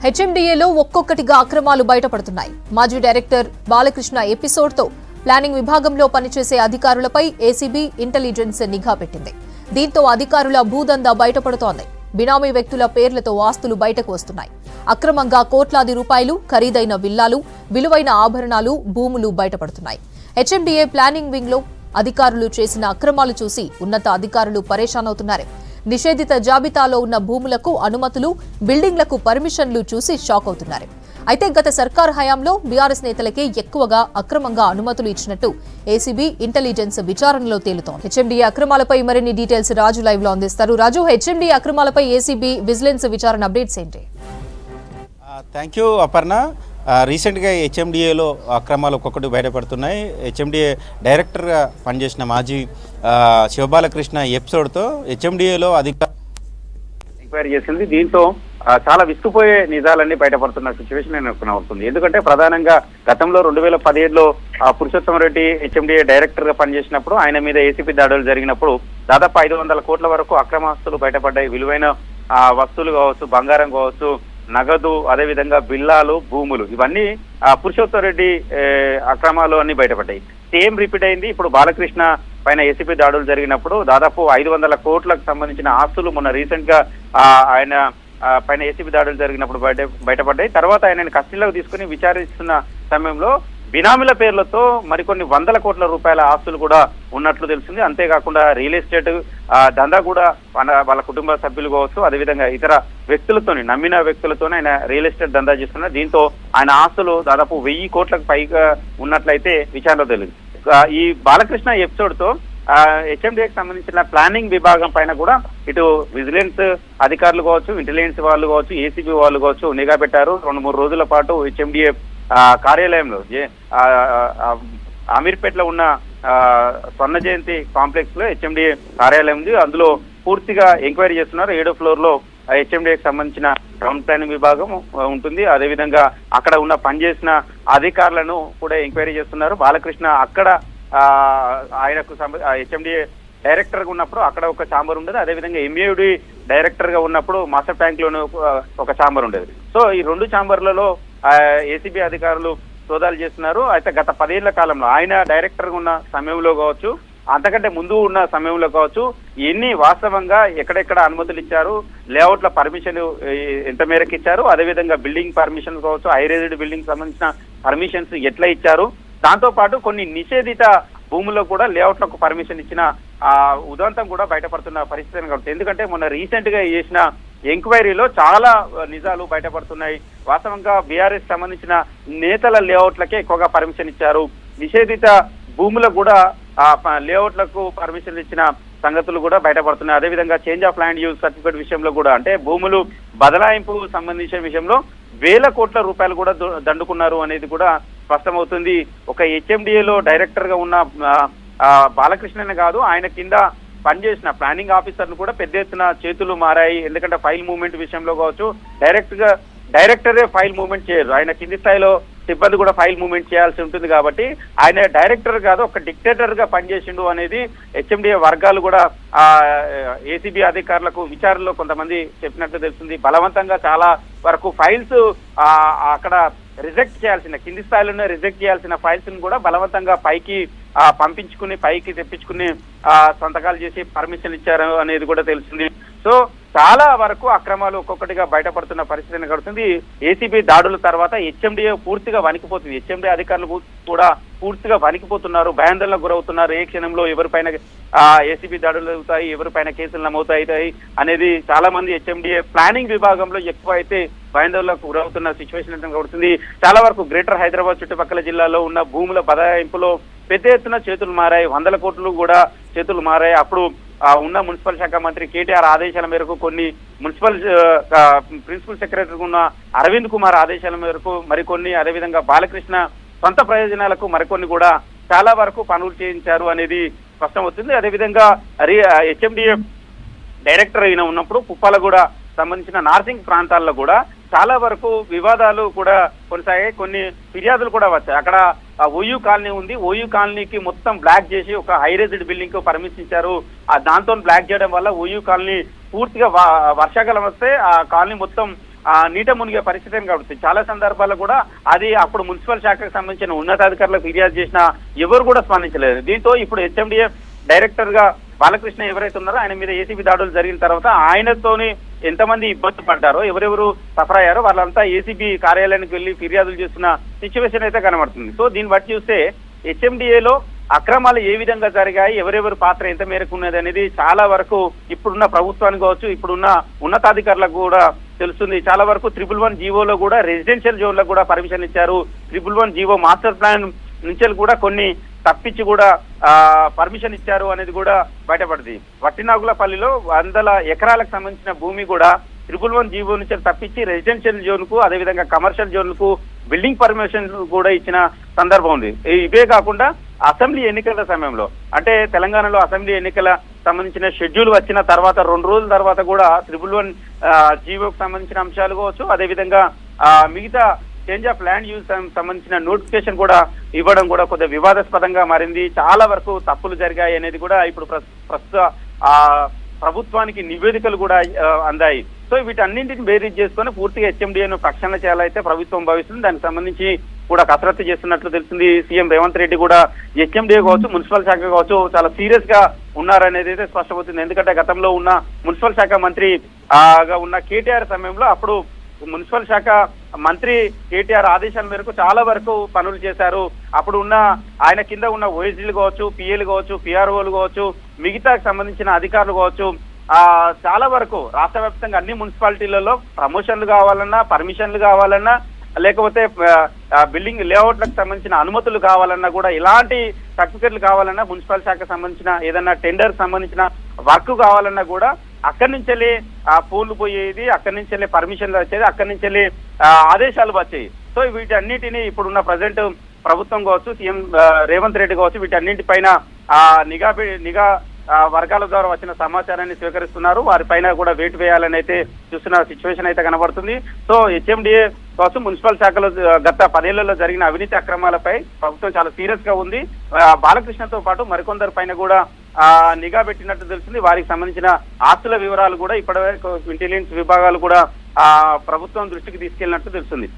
హెచ్ఎండిఏలో ఒక్కొక్కటిగా అక్రమాలు బయటపడుతున్నాయి. మాజీ డైరెక్టర్ బాలకృష్ణ ఎపిసోడ్తో ప్లానింగ్ విభాగంలో పనిచేసే అధికారులపై ఏసీబీ ఇంటెలిజెన్స్ నిఘా పెట్టింది. దీంతో అధికారుల భూదందా బయటపడుతోంది. బినామీ వ్యక్తుల పేర్లతో ఆస్తులు బయటకు వస్తున్నాయి. అక్రమంగా కోట్లాది రూపాయలు ఖరీదైన విల్లాలు, విలువైన ఆభరణాలు, భూములు బయటపడుతున్నాయి. హెచ్ఎండిఏ ప్లానింగ్ వింగ్ లో అధికారులు చేసిన అక్రమాలు చూసి ఉన్నత అధికారులు పరేషాన్ అవుతున్నారు. నిషేధిత జాబితాలో ఉన్న భూములకు అనుమతులు, బిల్డింగ్లకు పర్మిషన్లు చూసి షాక్ అవుతున్నారు. అయితే గత సర్కార్ హయాంలో బీఆర్ఎస్ నేతలకే ఎక్కువగా అక్రమంగా అనుమతులు ఇచ్చినట్టు ఏసీబీ ఇంటెలిజెన్స్ విచారణలో తేలుతోంది. హెచ్ఎండిఏ అక్రమాలపై మరిన్ని డీటెయిల్స్ రాజు లైవ్ లో అందిస్తారు. రాజు, హెచ్ఎండిఏ అక్రమాలపై ఏసీబీ విజిలెన్స్ విచారణ అప్డేట్స్ ఏంటి? Thank you Aparna. రీసెంట్గా హెచ్ఎండిఏలో అక్రమాలు ఒక్కొక్కటి బయటపడుతున్నాయి. హెచ్ఎండిఏ డైరెక్టర్గా పనిచేసిన మాజీ శివబాలకృష్ణ ఎపిసోడ్తో హెచ్ఎండిఏలో ఎంక్వైరీ చేసింది. దీంతో చాలా విస్తుపోయే నిజాలన్నీ బయటపడుతున్న సిచ్యువేషన్ అవుతుంది. ఎందుకంటే ప్రధానంగా గతంలో 2017లో పురుషోత్తమ రెడ్డి హెచ్ఎండిఏ డైరెక్టర్ గా పనిచేసినప్పుడు ఆయన మీద ఏసీపీ దాడులు జరిగినప్పుడు దాదాపు 500 కోట్ల వరకు అక్రమాస్తులు బయటపడ్డాయి. విలువైన వస్తువులు కావచ్చు, బంగారం కావచ్చు, నగదు, అదేవిధంగా బిల్లాలు, భూములు, ఇవన్నీ పురుషోత్తమ రెడ్డి అక్రమాలు అన్ని బయటపడ్డాయి. సేమ్ రిపీట్ అయింది ఇప్పుడు బాలకృష్ణ పైన ఏసీపీ దాడులు జరిగినప్పుడు. దాదాపు 500 కోట్లకు సంబంధించిన ఆస్తులు మొన్న రీసెంట్ గా ఆయన పైన ఏసీబీ దాడులు జరిగినప్పుడు బయటపడ్డాయి. తర్వాత ఆయన కస్టడీలోకి తీసుకుని విచారిస్తున్న సమయంలో బినామీల పేర్లతో మరికొన్ని 100 కోట్ల రూపాయల ఆస్తులు కూడా ఉన్నట్లు తెలిసింది. అంతేకాకుండా రియల్ ఎస్టేట్ దందా కూడా వాళ్ళ కుటుంబ సభ్యులు కావచ్చు, అదేవిధంగా ఇతర వ్యక్తులతో, నమ్మిన వ్యక్తులతో ఆయన రియల్ ఎస్టేట్ దందా చేస్తున్నారు. దీంతో ఆయన ఆస్తులు దాదాపు 1000 కోట్లకు పైగా ఉన్నట్లయితే విచారణలో తెలియదు. ఈ బాలకృష్ణ ఎపిసోడ్ తో హెచ్ఎండిఏకి సంబంధించిన ప్లానింగ్ విభాగం పైన కూడా ఇటు విజిలెన్స్ అధికారులు కావచ్చు, ఇంటెలిజెన్స్ వాళ్ళు కావచ్చు, ఏసీబీ వాళ్ళు కావచ్చు నిఘా పెట్టారు. 2-3 రోజుల పాటు హెచ్ఎండిఏ కార్యాలయంలో అమీర్పేటలో ఉన్న స్వర్ణ జయంతి కాంప్లెక్స్ లో హెచ్ఎండిఏ కార్యాలయం ఉంది. అందులో పూర్తిగా ఎంక్వైరీ చేస్తున్నారు. 7వ ఫ్లోర్ లో హెచ్ఎండిఏకి సంబంధించిన టౌన్ ప్లానింగ్ విభాగం ఉంటుంది. అదేవిధంగా అక్కడ ఉన్న పనిచేసిన అధికారులను కూడా ఎంక్వైరీ చేస్తున్నారు. బాలకృష్ణ అక్కడ ఆయనకు హెచ్ఎండిఏ డైరెక్టర్ గా ఉన్నప్పుడు అక్కడ ఒక ఛాంబర్ ఉండేది. అదేవిధంగా ఎంఏడి డైరెక్టర్ గా ఉన్నప్పుడు మాస్టర్ ట్యాంక్ లోనే ఒక ఛాంబర్ ఉండేది. సో ఈ 2 ఛాంబర్లలో ఏసీబీ అధికారులు సోదాలు చేస్తున్నారు. అయితే గత 10 ఏళ్ల కాలంలో ఆయన డైరెక్టర్ గా ఉన్న సమయంలో కావచ్చు, అంతకంటే ముందు ఉన్న సమయంలో కావచ్చు, ఎన్ని వాస్తవంగా ఎక్కడెక్కడ అనుమతులు ఇచ్చారు, లేఅవుట్ల పర్మిషన్ ఎంత మేరకు ఇచ్చారు, అదేవిధంగా బిల్డింగ్ పర్మిషన్ కావచ్చు, హైరేజ్డ్ బిల్డింగ్ సంబంధించిన పర్మిషన్స్ ఎట్లా ఇచ్చారు, దాంతో పాటు కొన్ని నిషేధిత భూముల్లో కూడా లేఅవుట్లకు పర్మిషన్ ఇచ్చిన ఉదంతం కూడా బయటపడుతున్న పరిస్థితి కలుగుతుంది. ఎందుకంటే మొన్న రీసెంట్ గా చేసిన ఎంక్వైరీలో చాలా నిజాలు బయటపడుతున్నాయి. వాస్తవంగా బీఆర్ఎస్ సంబంధించిన నేతల లేఅవుట్లకే ఎక్కువగా పర్మిషన్ ఇచ్చారు. నిషేధిత భూములకు కూడా లేఅవుట్లకు పర్మిషన్ ఇచ్చిన సంగతులు కూడా బయటపడుతున్నాయి. అదేవిధంగా change of land use certificate విషయంలో కూడా, అంటే భూములు బదలాయింపు సంబంధించిన విషయంలో 1000 కోట్ల రూపాయలు కూడా దండుకున్నారు అనేది కూడా స్పష్టమవుతుంది. ఒక హెచ్ఎండిఏలో డైరెక్టర్ గా ఉన్న బాలకృష్ణనే కాదు, ఆయన కింద పనిచేసిన ప్లానింగ్ ఆఫీసర్లు కూడా పెద్ద ఎత్తున చేతులు మారాయి. ఎందుకంటే ఫైల్ మూవ్మెంట్ విషయంలో కావచ్చు, డైరెక్టరే ఫైల్ మూవ్మెంట్ చేయరు. ఆయన కింది స్థాయిలో సిబ్బంది కూడా ఫైల్ మూవ్మెంట్ చేయాల్సి ఉంటుంది. కాబట్టి ఆయన డైరెక్టర్ కాదు, ఒక డిక్టేటర్ గా పనిచేసిండు అనేది హెచ్ఎండిఏ వర్గాలు కూడా ఏసీబీ అధికారులకు విచారణలో కొంతమంది చెప్పినట్లు తెలుస్తుంది. బలవంతంగా చాలా వరకు ఫైల్స్ అక్కడ రిజెక్ట్ చేయాల్సిన, కింది స్థాయిలోనే రిజెక్ట్ చేయాల్సిన ఫైల్స్ ను కూడా బలవంతంగా పైకి పంపించుకుని, పైకి తెప్పించుకుని సంతకాలు చేసి పర్మిషన్ ఇచ్చారు అనేది కూడా తెలిసింది. సో చాలా వరకు అక్రమాలు ఒక్కొక్కటిగా బయటపడుతున్న పరిస్థితిని కడుతుంది. ఏసీబీ దాడుల తర్వాత హెచ్ఎండిఏ పూర్తిగా వణికిపోతుంది. హెచ్ఎండిఏ అధికారులు కూడా పూర్తిగా వణికిపోతున్నారు, భయాందోళనకు గురవుతున్నారు. ఏ క్షణంలో ఎవరిపైన ఏసీబీ దాడులు అవుతాయి, ఎవరిపైన కేసులు నమోదవుతాయి అనేది చాలా మంది హెచ్ఎండిఏ ప్లానింగ్ విభాగంలో ఎక్కువ అయితే భయాందోళనకు గురవుతున్న సిచ్యువేషన్ కడుతుంది. చాలా వరకు గ్రేటర్ హైదరాబాద్ చుట్టుపక్కల జిల్లాలో ఉన్న భూముల బదలాయింపులో పెద్ద ఎత్తున చేతులు మారాయి. 100 కోట్లు కూడా చేతులు మారాయి. అప్పుడు ఉన్న మున్సిపల్ శాఖ మంత్రి కేటీఆర్ ఆదేశాల మేరకు కొన్ని మున్సిపల్ ప్రిన్సిపల్ సెక్రటరీ ఉన్న అరవింద్ కుమార్ ఆదేశాల మేరకు మరికొన్ని, అదేవిధంగా బాలకృష్ణ సొంత ప్రయోజనాలకు మరికొన్ని కూడా చాలా వరకు పనులు చేయించారు అనేది స్పష్టమవుతుంది. అదేవిధంగా హెచ్ఎండిఏ డైరెక్టర్ అయిన ఉన్నప్పుడు పుప్పాలగూడ సంబంధించిన నార్సింగ్ ప్రాంతాల్లో కూడా చాలా వరకు వివాదాలు కూడా కొనసాగాయి. కొన్ని ఫిర్యాదులు కూడా వచ్చాయి. అక్కడ ఓయూ కాలనీ ఉంది, ఓయూ కాలనీకి మొత్తం బ్లాక్ చేసి ఒక హైరేజ్డ్ బిల్డింగ్ కు పర్మిషన్ ఇచ్చారు. దాంతో బ్లాక్ చేయడం వల్ల ఓయూ కాలనీ పూర్తిగా వర్షాకాలం వస్తే ఆ కాలనీ మొత్తం నీట మునిగే పరిస్థితి కనబడుతుంది. చాలా సందర్భాల్లో కూడా అది అప్పుడు మున్సిపల్ శాఖకు సంబంధించిన ఉన్నతాధికారులకు ఫిర్యాదు చేసినా ఎవరు కూడా స్పందించలేదు. దీంతో ఇప్పుడు హెచ్ఎండిఏ డైరెక్టర్ గా బాలకృష్ణ ఎవరైతే ఉన్నారో ఆయన మీద ఏసీబీ దాడులు జరిగిన తర్వాత ఆయనతోని ఎంతమంది ఇబ్బంది పడ్డారో, ఎవరెవరు సఫర్ అయ్యారో వాళ్ళంతా ఏసీబీ కార్యాలయానికి వెళ్లి ఫిర్యాదులు చేస్తున్న సిచ్యువేషన్ అయితే కనబడుతుంది. సో దీన్ని బట్టి చూస్తే హెచ్ఎండిఏలో అక్రమాలు ఏ విధంగా జరిగాయి, ఎవరెవరు పాత్ర ఎంత మేరకు ఉన్నది అనేది చాలా వరకు ఇప్పుడున్న ప్రభుత్వానికి కావచ్చు, ఇప్పుడున్న ఉన్నతాధికారులకు కూడా తెలుస్తుంది. చాలా వరకు 111 జీవోలో కూడా రెసిడెన్షియల్ జోన్ లో కూడా పర్మిషన్ ఇచ్చారు. 111 జీవో మాస్టర్ ప్లాన్ నుంచి కూడా కొన్ని తప్పించి కూడా పర్మిషన్ ఇచ్చారు అనేది కూడా బయటపడింది. వట్టినాగులపల్లిలో 100 ఎకరాలకు సంబంధించిన భూమి కూడా 111 జీవో నుంచి తప్పించి రెసిడెన్షియల్ జోన్ కు, అదేవిధంగా కమర్షియల్ జోన్ కు బిల్డింగ్ పర్మిషన్ కూడా ఇచ్చిన సందర్భం ఉంది. ఇవే కాకుండా అసెంబ్లీ ఎన్నికల సమయంలో, అంటే తెలంగాణలో అసెంబ్లీ ఎన్నికల సంబంధించిన షెడ్యూల్ వచ్చిన తర్వాత 2 రోజుల తర్వాత కూడా 111 జీవోకు సంబంధించిన అంశాలు కావచ్చు, అదేవిధంగా మిగతా చేంజ్ ఆఫ్ ల్యాండ్ యూజ్ సంబంధించిన నోటిఫికేషన్ కూడా ఇవ్వడం కూడా కొద్దిగా వివాదాస్పదంగా మారింది. చాలా వరకు తప్పులు జరిగాయి అనేది కూడా ఇప్పుడు ప్రస్తుత ప్రభుత్వానికి నివేదికలు కూడా అందాయి. సో వీటన్నింటిని బేరీజ్ చేసుకొని పూర్తిగా హెచ్ఎండిఏను ప్రక్షాళన చేయాలైతే ప్రభుత్వం భావిస్తుంది. దానికి సంబంధించి కూడా కసరత్తు చేస్తున్నట్లు తెలిసింది. సీఎం రేవంత్ రెడ్డి కూడా హెచ్ఎండిఏ కావచ్చు, మున్సిపల్ శాఖ కావచ్చు చాలా సీరియస్ గా ఉన్నారనేది అయితే స్పష్టమవుతుంది. ఎందుకంటే గతంలో ఉన్న మున్సిపల్ శాఖ మంత్రి గా ఉన్న కేటీఆర్ సమయంలో అప్పుడు మున్సిపల్ శాఖ మంత్రి కేటీఆర్ ఆదేశాల మేరకు చాలా వరకు పనులు చేశారు. అప్పుడు ఉన్న ఆయన కింద ఉన్న ఓఎస్డీలు కావచ్చు, పిఏలు కావచ్చు, పిఆర్ఓలు కావచ్చు, మిగతాకు సంబంధించిన అధికారులు కావచ్చు, చాలా వరకు రాష్ట్ర వ్యాప్తంగా అన్ని మున్సిపాలిటీలలో ప్రమోషన్లు కావాలన్నా, పర్మిషన్లు కావాలన్నా, లేకపోతే బిల్డింగ్ లేఅవుట్లకు సంబంధించిన అనుమతులు కావాలన్నా కూడా, ఇలాంటి సర్టిఫికెట్లు కావాలన్నా, మున్సిపల్ శాఖకు సంబంధించిన ఏదన్నా టెండర్ సంబంధించిన వర్క్ కావాలన్నా కూడా అక్కడి నుంచి వెళ్ళి ఫోన్లు పోయేది, అక్కడి నుంచి వెళ్ళి పర్మిషన్లు వచ్చేది, అక్కడి నుంచి వెళ్ళి ఆదేశాలు వచ్చాయి. సో వీటన్నిటిని ఇప్పుడున్న ప్రజెంట్ ప్రభుత్వం కావచ్చు, సీఎం రేవంత్ రెడ్డి కావచ్చు, వీటన్నింటిపైన నిఘా వర్గాల ద్వారా వచ్చిన సమాచారాన్ని స్వీకరిస్తున్నారు. వారిపైన కూడా వేటు వేయాలని అయితే చూస్తున్న సిచ్యువేషన్ అయితే కనబడుతుంది. సో హెచ్ఎండిఏ కోసం మున్సిపల్ శాఖలో గత 10 ఏళ్లలో జరిగిన అవినీతి అక్రమాలపై ప్రభుత్వం చాలా సీరియస్ గా ఉంది. బాలకృష్ణతో పాటు మరికొందరి పైన కూడా నిఘా పెట్టినట్టు తెలిసింది. వారికి సంబంధించిన ఆస్తుల వివరాలు కూడా ఇప్పటివరకు ఇంటెలిజెన్స్ విభాగాలు కూడా ప్రభుత్వం దృష్టికి తీసుకెళ్లినట్టు తెలుస్తుంది.